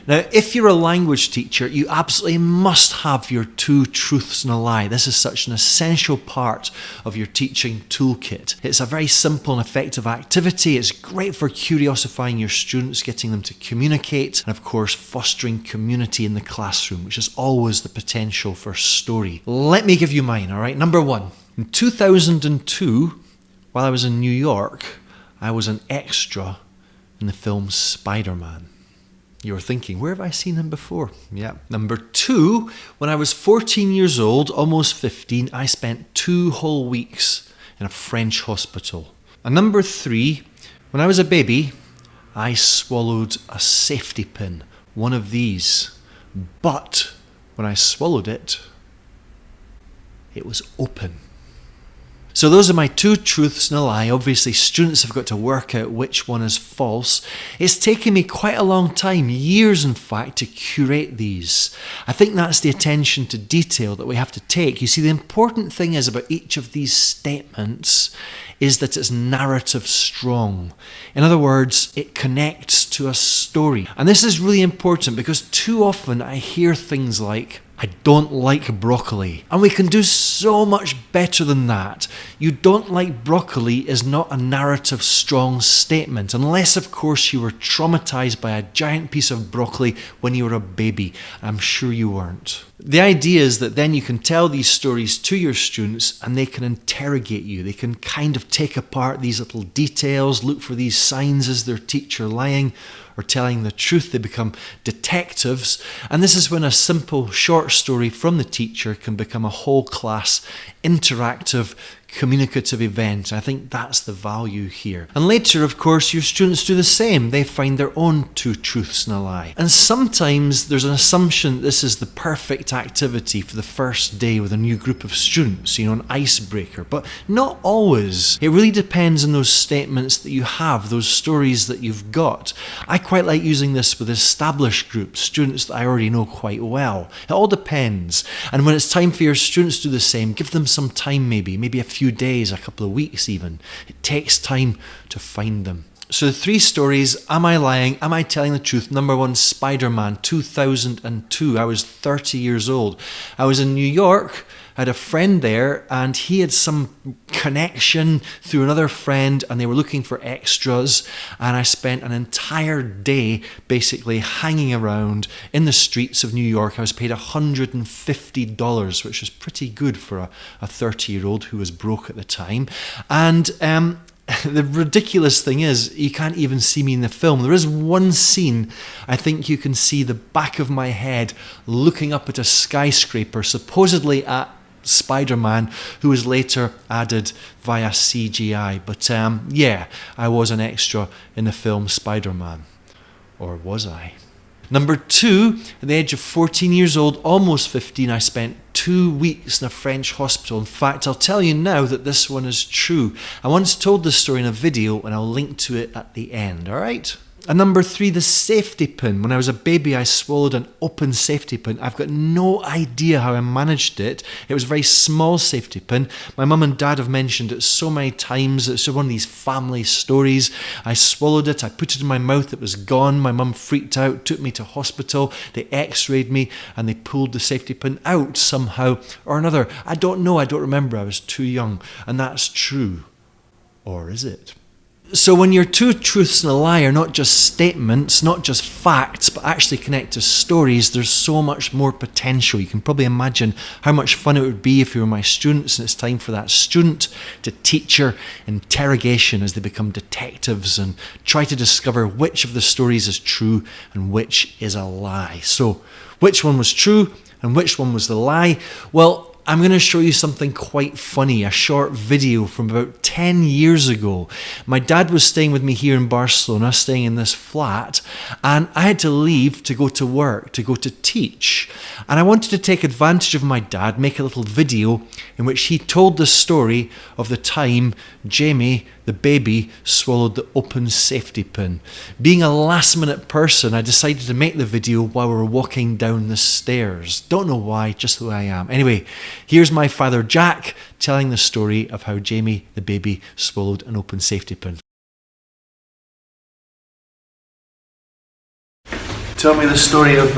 Now, if you're a language teacher, you absolutely must have your 2 truths and a lie. This is such an essential part of your teaching toolkit. It's a very simple and effective activity. It's great for curiosifying your students, getting them to communicate, and of course, fostering community in the classroom, which is always the potential for story. Let me give you mine, all right? Number 1. In 2002, while I was in New York, I was an extra in the film Spider-Man. You're thinking, where have I seen him before? Yeah. Number 2, when I was 14 years old, almost 15, I spent 2 whole weeks in a French hospital. And number 3, when I was a baby, I swallowed a safety pin, one of these. But when I swallowed it, it was open. So those are my 2 truths and a lie. Obviously, students have got to work out which one is false. It's taken me quite a long time, years in fact, to curate these. I think that's the attention to detail that we have to take. You see, the important thing is about each of these statements is that it's narrative strong. In other words, it connects to a story. And this is really important because too often I hear things like, I don't like broccoli. And we can do so much better than that. You don't like broccoli is not a narrative strong statement, unless of course you were traumatized by a giant piece of broccoli when you were a baby. I'm sure you weren't. The idea is that then you can tell these stories to your students and they can interrogate you. They can kind of take apart these little details, look for these signs. Is their teacher lying or telling the truth? They become detectives. And this is when a simple short story from the teacher can become a whole class interactive communicative event. I think that's the value here. And later, of course, your students do the same. They find their own 2 truths and a lie. And sometimes there's an assumption that this is the perfect activity for the first day with a new group of students, an icebreaker, but not always. It really depends on those statements that you have, those stories that you've got. I quite like using this with established groups, students that I already know quite well. It all depends. And when it's time for your students to do the same, give them some time maybe a few days, a couple of weeks even. It takes time to find them. So the 3 stories, am I lying? Am I telling the truth? Number 1, Spider-Man, 2002. I was 30 years old. I was in New York. I had a friend there and he had some connection through another friend and they were looking for extras, and I spent an entire day basically hanging around in the streets of New York. I was paid $150, which was pretty good for a 30-year-old who was broke at the time. And the ridiculous thing is, you can't even see me in the film. There is one scene, I think you can see the back of my head looking up at a skyscraper, supposedly at Spider-Man, who was later added via CGI. But yeah, I was an extra in the film Spider-Man. Or was I? Number 2, at the age of 14 years old, almost 15, I spent 2 weeks in a French hospital. In fact, I'll tell you now that this one is true. I once told this story in a video and I'll link to it at the end, all right? And number 3, the safety pin. When I was a baby, I swallowed an open safety pin. I've got no idea how I managed it. It was a very small safety pin. My mum and dad have mentioned it so many times. It's one of these family stories. I swallowed it. I put it in my mouth. It was gone. My mum freaked out, took me to hospital. They x-rayed me and they pulled the safety pin out somehow or another. I don't know. I don't remember. I was too young. And that's true. Or is it? So when your 2 truths and a lie are not just statements, not just facts, but actually connect to stories, there's so much more potential. You can probably imagine how much fun it would be if you were my students and it's time for that student to teacher interrogation as they become detectives and try to discover which of the stories is true and which is a lie. So which one was true and which one was the lie? Well, I'm going to show you something quite funny, a short video from about 10 years ago. My dad was staying with me here in Barcelona, staying in this flat, and I had to leave to go to work, to go to teach. And I wanted to take advantage of my dad, make a little video in which he told the story of the time Jamie, the baby, swallowed the open safety pin. Being a last-minute person, I decided to make the video while we were walking down the stairs. Don't know why, just who I am. Anyway, here's my father Jack telling the story of how Jamie, the baby, swallowed an open safety pin. Tell me the story of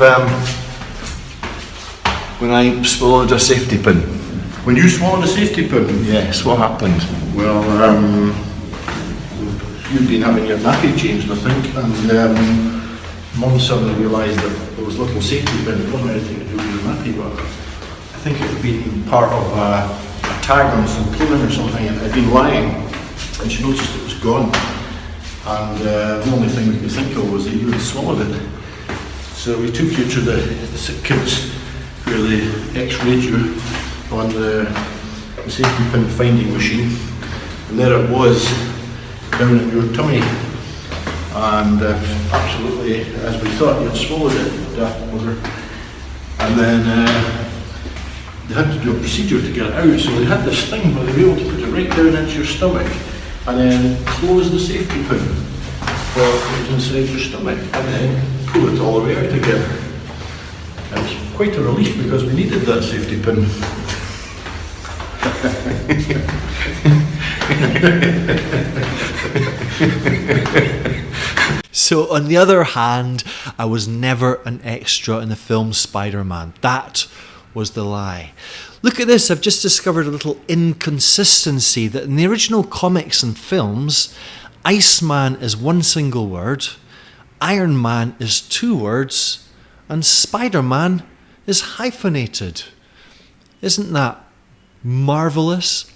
when I swallowed a safety pin. When you swallowed a safety pin? Yes, what happened? Well, you'd been having your nappy changed, I think, and Mum suddenly realised that there was a little safety pin. It wasn't anything to do with your nappy, but I think it had been part of a tag on some clothing or something, and it had been lying, and she noticed it was gone. And the only thing we could think of was that you had swallowed it. So we took you to the sick kids, where they x-rayed you on the safety pin finding machine, and there it was down in your tummy, and absolutely as we thought, you'd swallowed it, and then they had to do a procedure to get it out, so they had this thing where they were able to put it right down into your stomach and then close the safety pin for it was inside your stomach and then pull it all the way out again. It was quite a relief because we needed that safety pin. So on the other hand, I was never an extra in the film Spider-Man. That was the lie. Look at this, I've just discovered a little inconsistency that in the original comics and films, Iceman is one single word, Iron Man is 2 words, and Spider-Man is hyphenated. Isn't that marvellous?